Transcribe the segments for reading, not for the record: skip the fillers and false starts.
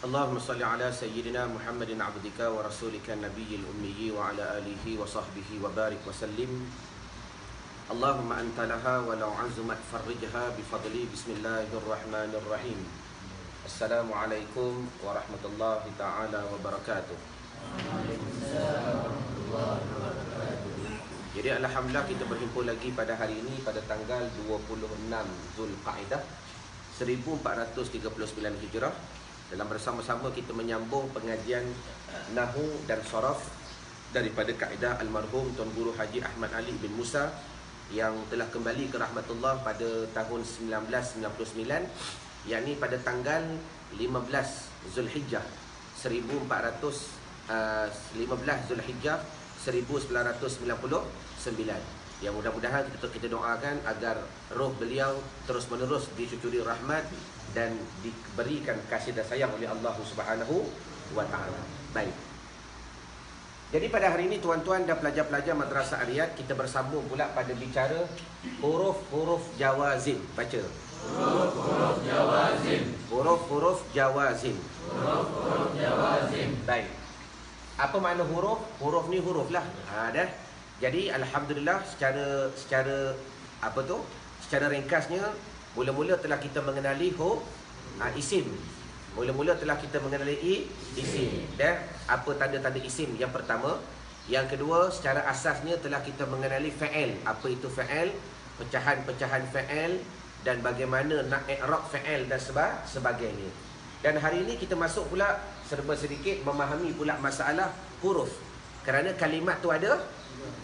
Allahumma salli ala sayyidina Muhammadin abdika wa rasulika nabiyil ummiyi wa ala alihi wa sahbihi wa barik wa sallim. Allahumma anta laha wa law azumat farrijha bifadli. Bismillahirrahmanirrahim. Assalamualaikum warahmatullahi ta'ala wabarakatuh. Jadi alhamdulillah kita berhimpun lagi pada hari ini pada tanggal 26 Zulqa'dah 1439 Hijrah. Dalam bersama-sama kita menyambung pengajian Nahu dan Sharaf daripada kaedah almarhum Tuan Guru Haji Ahmad Ali bin Musa yang telah kembali ke rahmatullah pada tahun 1999, yakni pada tanggal 15 Zulhijjah 15 Zulhijjah 1999. Yang mudah-mudahan kita doakan agar roh beliau terus-menerus dicucuri rahmat dan diberikan kasih dan sayang oleh Allah Subhanahu wa taala. Baik. Jadi pada hari ini tuan-tuan dan pelajar-pelajar Madrasah Ariyat, kita bersambung pula pada bicara huruf-huruf jawazim. Baca. Huruf-huruf jawazim. Huruf-huruf jawazim. Huruf-huruf jawazim. Baik. Apa makna huruf? Huruf ni huruf lah. Dah. Jadi alhamdulillah secara secara ringkasnya mula-mula telah kita mengenali isim. Mula-mula telah kita mengenali isim. Dan apa tanda-tanda isim yang pertama. Yang kedua, secara asasnya telah kita mengenali fa'il. Apa itu fa'il? Pecahan-pecahan fa'il dan bagaimana nak i'rab fa'il dan sebagainya. Dan hari ini kita masuk pula serba sedikit memahami pula masalah huruf. Kerana kalimat tu ada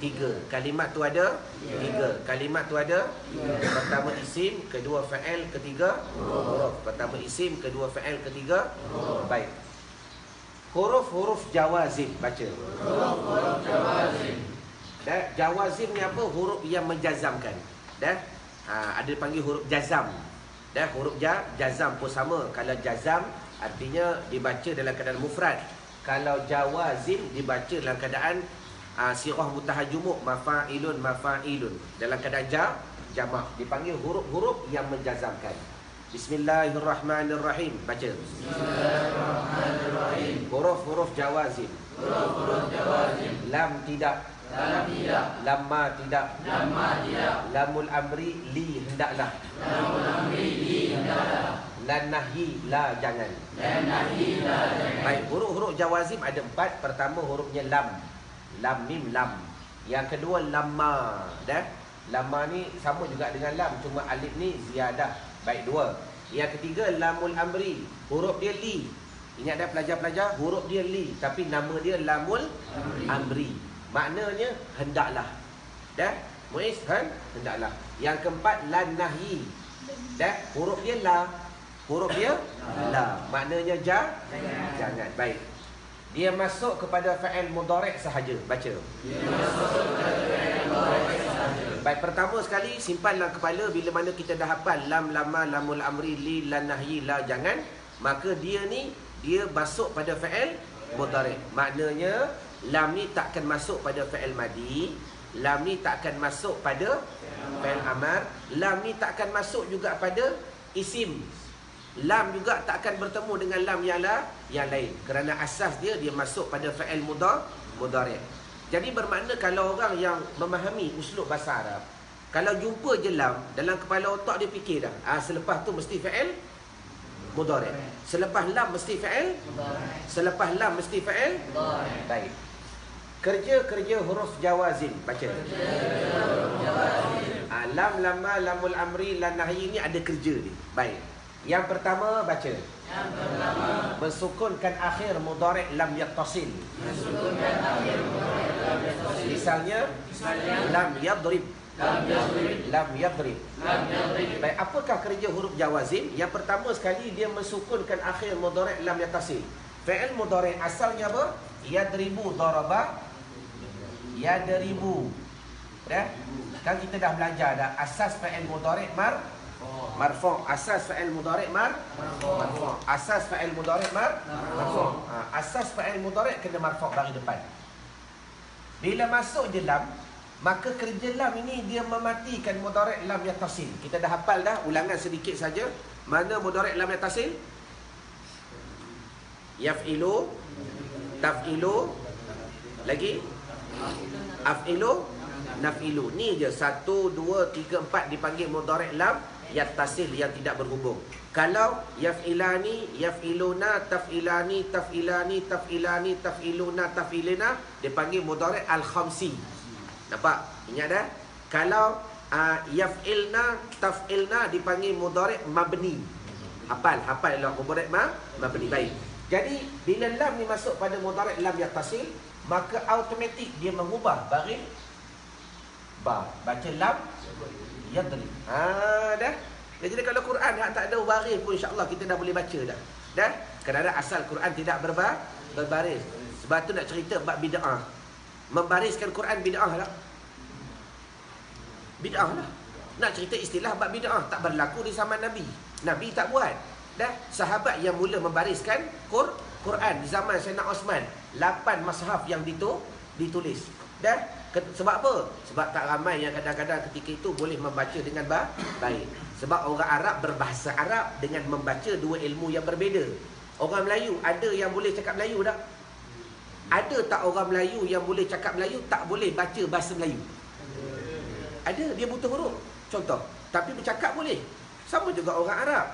tiga. Kalimat tu ada tiga. Kalimat tu ada pertama isim, kedua fa'il, ketiga huruf. Pertama isim, kedua fa'il, ketiga huruf. Baik. Huruf-huruf jawazim. Baca. Huruf-huruf jawazim. Dah, jawazim ni apa? Huruf yang menjazamkan. Dah. Ada dipanggil huruf jazam. Dah, huruf jazam pun sama. Kalau jazam artinya dibaca dalam keadaan mufrad. Kalau jawazim dibaca dalam keadaan sirah mutahajjumuk, mafa'ilun mafa'ilun, dalam keadaan jamak. Dipanggil huruf-huruf yang menjazamkan. Bismillahirrahmanirrahim. Baca. Bismillahirrahmanirrahim. Huruf-huruf jawazim. Huruf-huruf jawazim. Lam tidak. Lam tidak. Lamma tidak. Lamma tidak. Lamul amri li hendaklah. Lamul amri li hendaklah. Lan nahyi la jangan. Dan nahi la jangan. Baik, huruf-huruf jawazim ada 4. Pertama hurufnya lam. Lam mim lam. Yang kedua lamma. Dah. Lamma ni sama juga dengan lam, cuma alif ni ziyadah. Baik, 2. Yang ketiga lamul amri. Huruf dia li. Ingat dah pelajar-pelajar, huruf dia li tapi nama dia lamul amri. Maknanya hendaklah. Dah. Muiz hendaklah. Yang keempat lan nahyi. Dah. Huruf dia la. Huruf dia la. Maknanya jangan. Baik. Dia masuk kepada fa'il mudhari' sahaja. Baca. Dia masuk kepada fa'il mudhari' sahaja. Baik, pertama sekali simpanlah kepala bila mana kita dah hafal lam, lama, lamul amri, li, lan nahyi, la jangan, maka dia masuk pada fa'il mudhari'. Maknanya lam ni takkan masuk pada fa'il madi, lam ni takkan masuk pada fa'il amar, lam ni takkan masuk juga pada isim. Lam juga tak akan bertemu dengan lam yang lain. Kerana asas dia masuk pada fa'il mudhari'. Jadi bermakna kalau orang yang memahami uslub bahasa Arab, kalau jumpa je lam, dalam kepala otak dia fikir dah, selepas tu mesti fa'il mudhari'. Selepas lam mesti fa'il mudhari'. Selepas lam mesti fa'il mudhari'. Baik. Kerja-kerja huruf jawazim. Baca. Kerja huruf jawazim. Lam, lama, lamul amri, lan nahyi ni ada kerja dia. Baik. Yang pertama baca. Yang pertama, mensukunkan akhir mudhari' lam yattasil. mensukunkan akhir mudhari' lam yattasil. Misalnya lam yadrib. Lam yadrib. Lam yadrib. Lam yadrib. Baik, apakah kerja huruf jawazim? Yang pertama sekali dia mensukunkan akhir mudhari' lam yattasil. Fi'il mudhari' asalnya apa? Yadribu daraba. Yadribu. Dah? Kan kita dah belajar dah asas fi'il mudhari' marfu'. Asas fa'il mudhari' marfu'. Asas fa'il mudhari' marfu'. Asas fa'il mudhari' kena marfu' bagi depan. Bila masuk je lam, maka kerja lam ini dia mematikan mudhari' lam yattasil. Kita dah hafal dah, ulangan sedikit saja. Mana mudhari' lam yattasil? Yaf'ilu, taf'ilu, lagi af'ilu, naf'ilu. Ni je 1 2 3 4 dipanggil mudhari' lam yattasil yang tidak berhubung. Kalau yaf'ilani, yaf'iluna, taf'ilani, taf'ilani, taf'ilani, taf'iluna, taf'ilina dipanggil mudhari' al-khamsi. Nampak? Ingat dah? Kalau yaf'ilna, taf'ilna dipanggil mudhari' mabni. Hafal lah mudhari' mabni. Baik. Jadi bila lam ni masuk pada mudhari' lam yattasil, maka automatik dia mengubah baris ba. Baca lam yadrib. Dah. Jadi kalau Quran tak ada baris pun insya-Allah kita dah boleh baca dah. Dah. Kadang-kadang asal Quran tidak berbaris. Sebab tu nak cerita bab bid'ah. Membariskan Quran bid'ah tak? Bid'ah lah. Nak cerita istilah bab bid'ah tak berlaku di zaman Nabi. Nabi tak buat. Dah. Sahabat yang mula membariskan Quran di zaman Sayyidina Osman, 8 mushaf yang ditulis. Dah. Sebab apa? Sebab tak ramai yang kadang-kadang ketika itu boleh membaca dengan baik. Sebab orang Arab berbahasa Arab dengan membaca dua ilmu yang berbeza. Orang Melayu ada yang boleh cakap Melayu tak? Ada tak orang Melayu yang boleh cakap Melayu tak boleh baca bahasa Melayu? Ada, dia buta huruf. Contoh, tapi bercakap boleh. Sama juga orang Arab.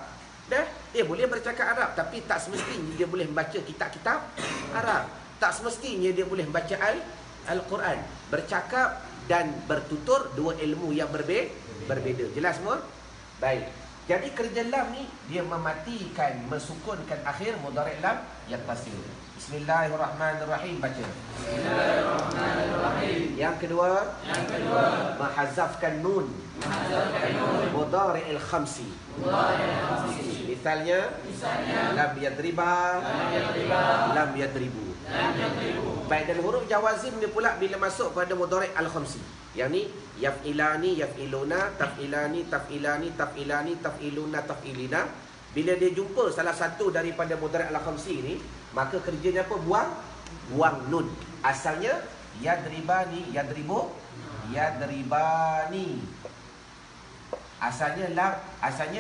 Dah, dia boleh bercakap Arab tapi tak semestinya dia boleh membaca kitab-kitab Arab. Tak semestinya dia boleh membaca Al-Quran. Bercakap dan bertutur dua ilmu yang berbeza. Jelas semua? Baik. Jadi kerja lam ni dia mematikan, mensukunkan akhir mudhari' lam yattasil. Bismillahirrahmanirrahim. Baca. Bismillahirrahmanirrahim. Yang kedua, mahazafkan nun. Mudhari'il khamsi. Misalnya lam yadriba, lam yadribu. Baik, dan huruf jawazim ni pula bila masuk pada mudhari' al-khamsi. Yang ni yaf'ilani, yaf'iluna, taf'ilani, taf'ilani, taf'ilani, taf'iluna, taf'ilina. Bila dia jumpa salah satu daripada mudhari' al-khamsi ni, maka kerjanya apa? Buang nun. Asalnya yadribani, yadribu, yadribani. Asalnya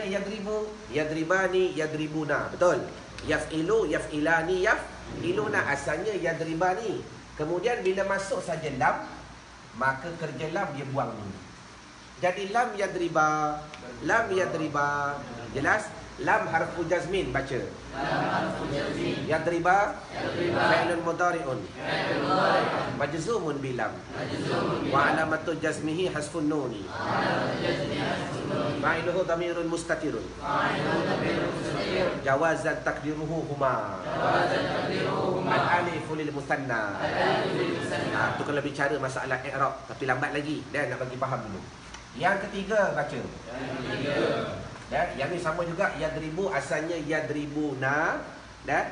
yadribu, yadribani, yadribuna. Betul? Yaf'ilu, yaf'ilani, yaf'iluna. Asalnya yadribani. Kemudian bila masuk saja lam, maka kerja lam dia buang nun. Jadi lam yadriba, lam yadriba. Jelas? Lam harfu jazmin. Baca. Lam harfu jazmin. Yadriba, fi'lun mudhari'un, majzumun bilam, wa alamatu jazmihi hasfun nuni, fa'iluhu dhamirun mustatirun, jawazan takdiruhu huma, al-alifu lil musanna. Itu kalau bicara masalah i'rab, tapi lambat lagi. Dan nak bagi faham dulu. Yang ketiga, baca. Yang ni sama juga. Yadribu asalnya yadribuna.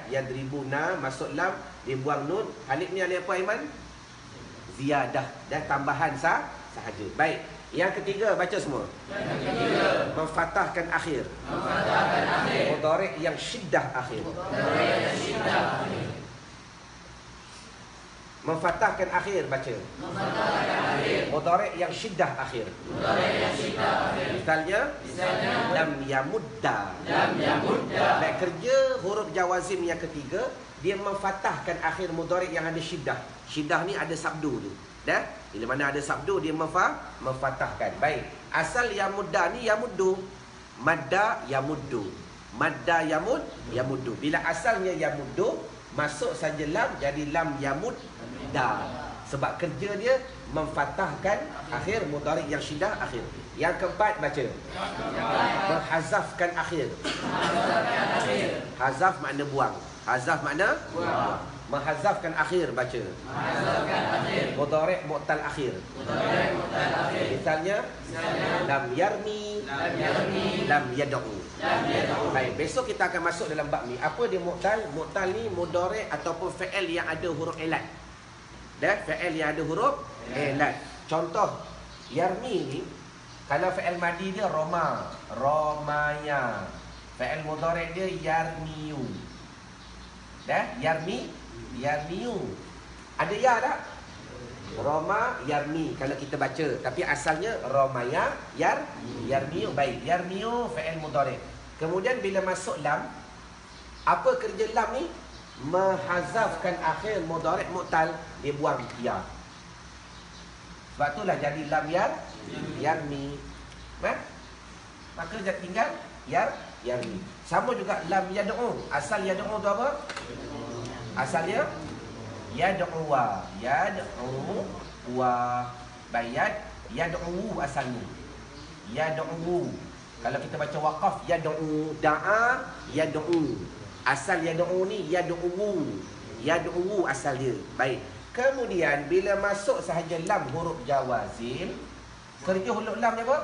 Yadribuna masuk lam, dia buang nun. Alif ni alif apa, Aiman? Ziyadah. Dan tambahan sahaja. Baik. Yang ketiga, baca semua. Memfatahkan akhir. Mudhari' yang syiddah akhir. Memfatahkan akhir. Baca. Mudhari' yang syiddah akhir. Misalnya lam yamudda. Baik, kerja huruf jawazim yang ketiga, dia memfatahkan akhir mudhari' yang ada syiddah. Syiddah ni ada sabdu tu. Dah? Bila mana ada sabdu dia memfatahkan. Baik. Asal yamudda ni yamuddu. Madda yamuddu. Madda yamuddu. Bila asalnya yamuddu, masuk saja lam jadi lam yamudda. Sebab kerja dia memfatahkan akhir mudhari' yang syiddah akhir. Yang keempat, baca. Menghazafkan akhir. Hazaf makna buang. Hazaf makna buang. Menghazafkan akhir. Baca. Mudhari' mu'tal akhir. Misalnya lam yarmi, lam yad'u. Baik, besok kita akan masuk dalam bab ni. Apa dia mu'tal? Mu'tal ni mudhari' ataupun fi'il yang ada huruf ilat. Dah, fi'il yang ada huruf ilat. Contoh yarmi ni, kalau fi'il madi dia roma, romaya. Fi'il mudhari' dia yarmiyu. Dah, yarmi, yarmiyu. Ada ya tak? Roma, yarmi kalau kita baca. Tapi asalnya romaya, yarmiyu. Baik, yarmiyu fi'il mudhari'. Kemudian bila masuk lam, apa kerja lam ni? Menghazafkan akhir mudhari' mu'tal, dia buang ya. Sebab itulah jadi lam yarmi. Maka tinggal yarmi. Sama juga lam yad'u. Asal yad'u tu apa? Asalnya yad'uwa. Bayad yad'u asalnya. Yad'u. Kalau kita baca waqaf yad'u, da'a yad'u. Asal yad'u ni yad'u asal dia. Baik. Kemudian bila masuk sahaja lam huruf jawazim, kerja huruf lam ni apa?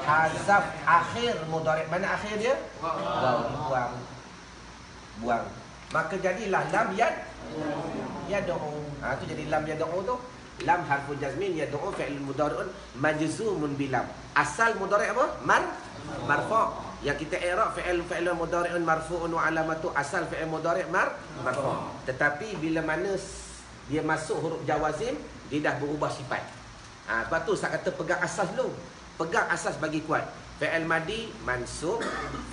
Hazaf akhir mudhari'. Mana akhir dia? Waw. Buang. Maka jadilah lam yad'u. Tu jadi lam yad'u tu. Lam harfu jazmin yad'u fi'il mudhari'un majzumun bilam. Asal mudhari' apa? Marfu'. Yang kita i'rab fi'il mudhari'un marfu'un wa alamatu asal fi'il mudhari' marfu'. Tetapi bila mana dia masuk huruf jawazim, dia dah berubah sifat. Sebab tu saya kata pegang asas dulu. Pegang asas bagi kuat. Fi'il madi mansub,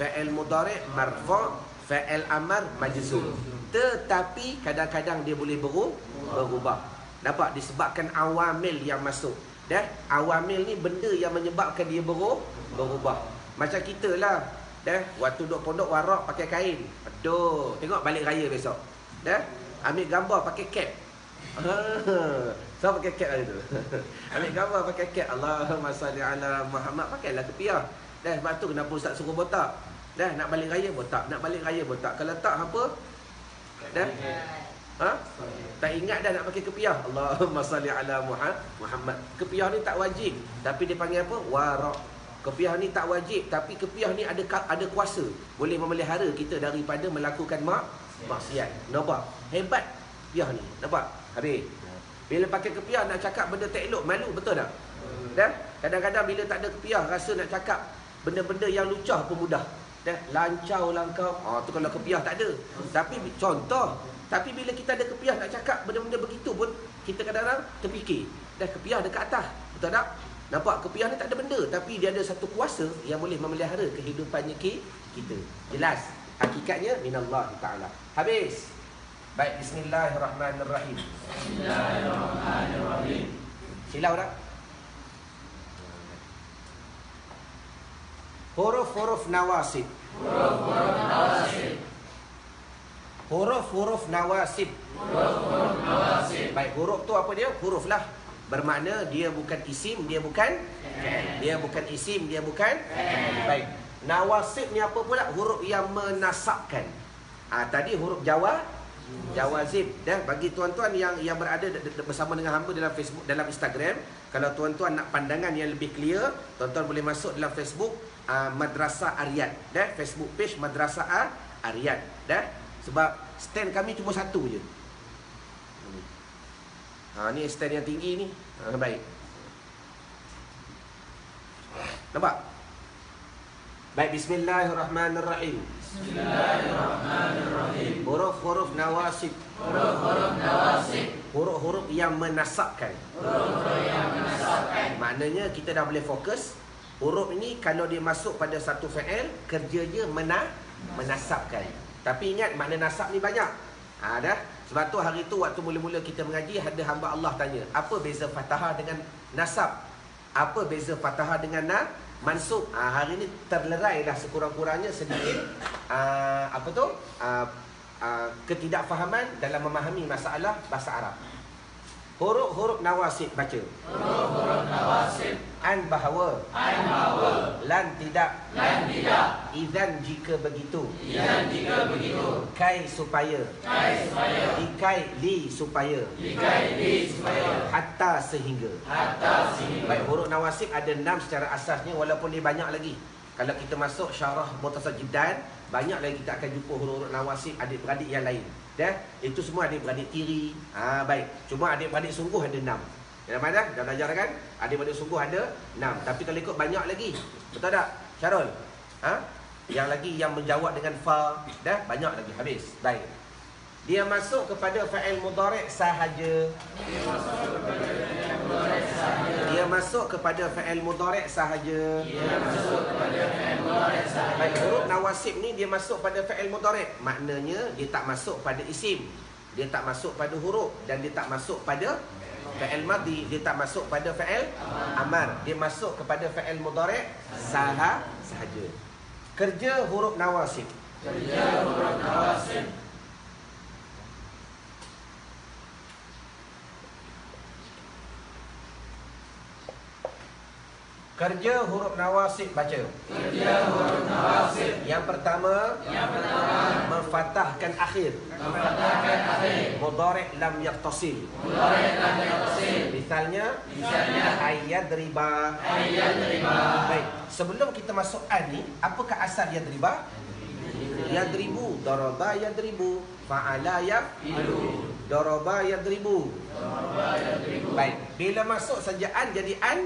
fi'il mudhari' marfu', fi'il amar majzum. Tetapi kadang-kadang dia boleh berubah. Nampak? Disebabkan awamil yang masuk. Awamil ni benda yang menyebabkan dia berubah. Macam kita lah. Waktu duduk pondok warak pakai kain. Aduh, tengok balik raya besok. Ambil gambar pakai cap. So pakai cap hari tu. Ambil gambar pakai cap. Allahumma salli ala Muhammad. Pakailah kepiah. Sebab tu kenapa Ustaz suruh botak. Nak balik raya botak. Nak balik raya botak. Kalau tak apa? Tak ingat dah nak pakai kepiah. Allahumma salli ala Muhammad. Kepiah ni tak wajib, tapi dia panggil apa? Warak. Kepiah ni tak wajib, tapi kepiah ni ada kuasa, boleh memelihara kita daripada melakukan maksiat. Nampak? Hebat kepiah ni. Nampak? Habis. Bila pakai kepiah nak cakap benda tak elok, malu, betul tak? Kadang-kadang bila tak ada kepiah, rasa nak cakap benda-benda yang lucah pun mudah. Lancau langkau. Tu kalau kepiah tak ada. Tapi contoh, tapi bila kita ada kepiah nak cakap benda-benda begitu pun, kita kadang-kadang terfikir, kepiah dekat atas. Betul tak? Nampak? Kepiah ni tak ada benda, tapi dia ada satu kuasa yang boleh memelihara kehidupannya kita. Jelas? Hakikatnya minallah ta'ala. Habis. Baik, bismillahirrahmanirrahim. Bismillahirrahmanirrahim. Silau tak? Huruf-huruf nawasib. Huruf-huruf nawasib. Huruf-huruf nawasib. Huruf-huruf nawasib. Baik, huruf tu apa dia? Huruf lah. Bermakna dia bukan isim, dia bukan dia bukan isim, dia bukan baik. Nawasib ni apa pula? Huruf yang menasabkan. Tadi huruf jawazib. Bagi tuan-tuan yang berada bersama dengan hamba dalam Facebook, dalam Instagram, kalau tuan-tuan nak pandangan yang lebih clear, tuan-tuan boleh masuk dalam Facebook Madrasah Ariyat. Facebook page Madrasah Ariyat. Sebab stand kami cuma satu je. Ni stand yang tinggi ni. Baik. Nampak? Baik, bismillahirrahmanirrahim. Bismillahirrahmanirrahim. Huruf-huruf nawasib. Huruf-huruf nawasib. Huruf-huruf yang menasabkan. Huruf-huruf yang menasabkan. Maknanya kita dah boleh fokus. Huruf ini kalau dia masuk pada satu fi'il, kerja dia menasabkan. Tapi ingat, makna nasab ni banyak. Dah. Sebab tu hari tu waktu mula-mula kita mengaji, ada hamba Allah tanya, apa beza fathah dengan nasab? Apa beza fathah dengan mansub? Hari ni terlerailah sekurang-kurangnya sedikit ketidakfahaman dalam memahami masalah bahasa Arab. Huruf-huruf nawasib, baca. Huruf-huruf nawasib. An bahawa. An bahawa. Lan tidak. Lan tidak. Idzan jika begitu. Idzan jika begitu. Kai supaya. Kai supaya. Ikai li supaya. Ikai li supaya. Hatta sehingga. Hatta sehingga. Baik, huruf nawasib ada 6 secara asasnya, walaupun dia banyak lagi. Kalau kita masuk syarah Mukhtasar Jiddan, banyak lagi kita akan jumpa huruf-huruf nawasib adik-beradik yang lain. Itu semua adik-beradik tiri. Baik. Cuma adik-beradik sungguh ada 6. Dah belajar kan? Adik-beradik sungguh ada 6. Tapi kalau ikut banyak lagi. Betul tak, Syarul? Yang lagi yang menjawab dengan fa, banyak lagi. Habis. Baik. Dia masuk kepada fa'il mudhari' sahaja. Dia masuk kepada fa'il mudhari' sahaja. Dia masuk kepada fi'il mudhari' sahaja. Baik, huruf nawasib ni dia masuk pada fi'il mudhari'. Maknanya dia tak masuk pada isim. Dia tak masuk pada huruf dan dia tak masuk pada fi'il madhi, dia tak masuk pada fi'il amar. Dia masuk kepada fi'il mudhari' sahaja. Kerja huruf nawasib. Kerja huruf nawasib baca. Yang pertama, memfathahkan akhir. Mudhari' lam yattasil. Misalnya ayyadriba. Baik, sebelum kita masuk an ni, apakah asal yadriba? Yadribu, daraba yadribu, fa'ala yaf'alu, daraba yadribu. Baik, bila masuk saja an jadi an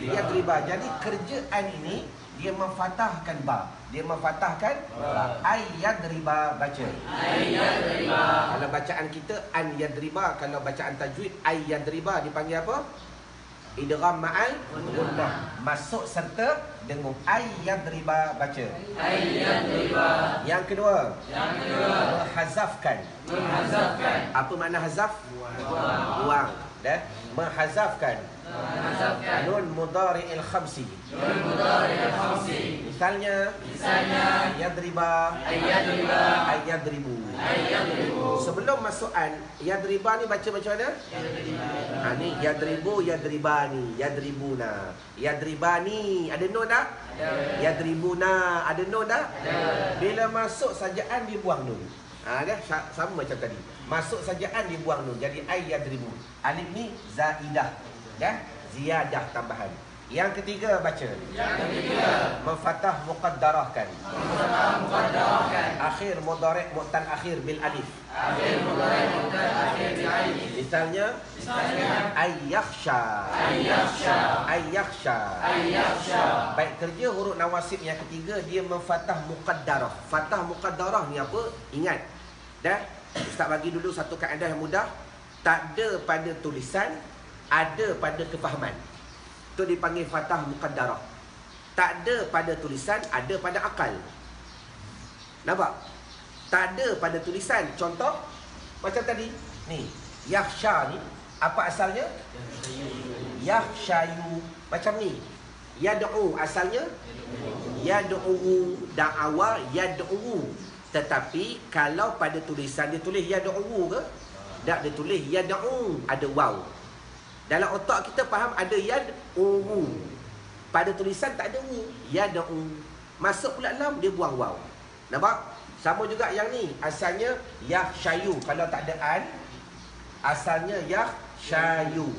yadriba. Jadi kerjaan ini dia memfathahkan ba. Dia memfathahkan ba. Ayyadriba baca. Kalau bacaan kita an yadriba, kalau bacaan tajwid ayyadriba dipanggil apa? Idgham ma'al gunnah. Masuk serta dengung. Ayyadriba baca. Yang kedua, menghazafkan. Apa makna hazaf? Buang. Dah? Menghazafkan nun mudhari'il khamsi. Misalnya yadriba, ayyadribu. Sebelum masuk an, yadriba ni baca macam mana? Ni yadribu, yadribani, yadribuna. Yadribani ada nun tak? Yadribuna ada nun tak? Bila masuk sajaan dia buang nun. Dah sama macam tadi. Masuk sajaan dia buang nun. Jadi ayyadribu. Alif ni zaidah. Dah ziyadah tambahan. Yang ketiga baca. Memfathah muqaddarahkan. Akhir mudhari' mu'tal akhir bil alif. Misalnya ayyakhsha. Baik, kerja huruf nawasib yang ketiga dia memfathah muqaddarah. Fathah muqaddarah ni apa? Ingat. Dah Ustaz bagi dulu satu kaedah yang mudah. Tak ada pada tulisan, ada pada kefahaman. Itu dipanggil fathah muqaddarah. Tak ada pada tulisan, ada pada akal. Nampak? Tak ada pada tulisan. Contoh macam tadi. Ni, yakhsha ni apa asalnya? Yakhshayu. Macam ni. Yad'u asalnya yad'u, da'awa yad'u. Tetapi kalau pada tulisan dia tulis yad'u ke? Tak, dia tulis yad'u, ada waw. Dalam otak kita faham ada yad'u. Pada tulisan tak ada u, yad'u. Masuk pula lam dia buang waw. Nampak? Sama juga yang ni, asalnya yakhshayu. Kalau tak ada an, asalnya yakhshayu.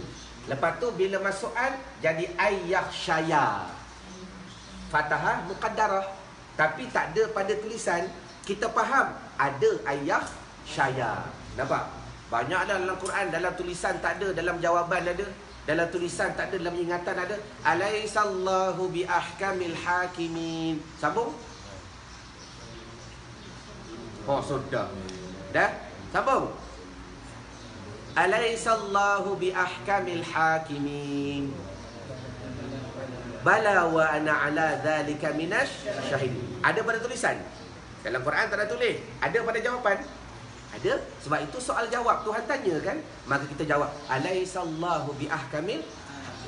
Lepas tu bila masuk an jadi ayyakhshaya. Fathah muqaddarah. Tapi tak ada pada tulisan. Kita faham ada ayyakhshaya. Nampak? Banyaklah dalam Quran, dalam tulisan tak ada, dalam jawapan ada, dalam tulisan tak ada, dalam ingatan ada. Alaisallahu bi ahkamil hakimin. Sambung? Oh, sudah. Dah? Sambung. Alaisallahu bi ahkamil hakimin. Bala wa ana ala dhalika minash syahidin. Ada pada tulisan. Dalam Quran tak ada tulis. Ada pada jawapan. Ada. Sebab itu soal jawab. Tuhan tanya kan. Maka kita jawab. Alaisallahu biahkamil.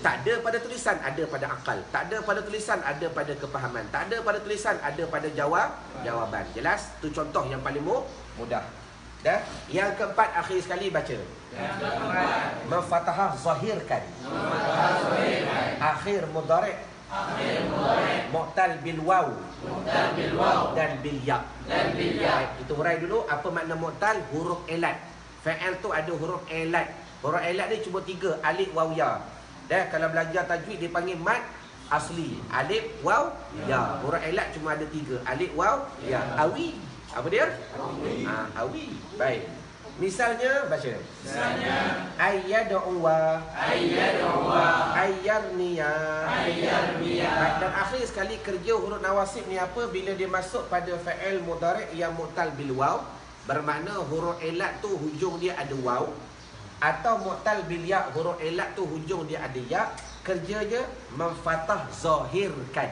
Tak ada pada tulisan. Ada pada akal. Tak ada pada tulisan. Ada pada kepahaman. Tak ada pada tulisan. Ada pada jawaban. Jelas? Itu contoh yang paling mudah. Dah? Yang keempat akhir sekali baca. Memfathah zahirkan. Akhir mudhari'. Mu'tal bil waw dan bil ya. Itu hurai dulu apa makna mu'tal. Huruf elat. Fa'il tu ada huruf elat. Huruf elat ni cuma 3, alif waw ya. Dah, kalau belajar tajwid dipanggil mad asli. Alif waw ya. Huruf elat cuma ada 3, alif waw ya. Awi. Apa dia? Awi. Baik. Misalnya baca. Ayyad'u ayyarniya. Dan akhir sekali kerja huruf nawasib ni apa? Bila dia masuk pada fa'il mudhari' yang mu'tal bil waw, bermakna huruf elat tu hujung dia ada waw. atau mu'tal bil ya, huruf ilat tu hujung dia ada ya, kerja je memfatah zahirkan.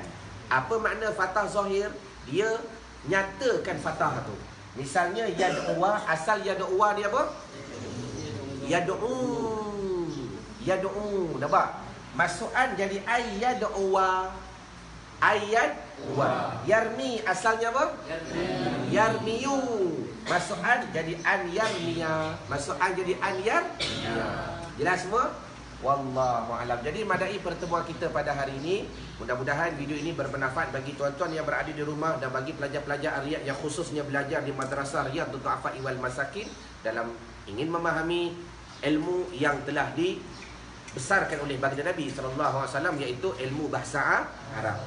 Apa makna fatah zahir? Dia nyatakan fatah tu. Misalnya yad'u, asal yad'u dia apa? Yad'u. Yad'u, nampak? Masukan jadi ayyad'u. Ayyad'u. Yarmi asalnya apa? Yarmiyu. Masukan jadi an yarmiya. Masukan jadi an yarmiya. Jelas semua? Wallahu a'lam. Jadi madai pertemuan kita pada hari ini. Mudah-mudahan video ini bermanfaat bagi tuan-tuan yang berada di rumah dan bagi pelajar-pelajar Riyadh yang khususnya belajar di Madrasah Riyadh Du'afa wal Masakin dalam ingin memahami ilmu yang telah dibesarkan oleh baginda Nabi sallallahu alaihi wasallam, iaitu ilmu bahasa Arab.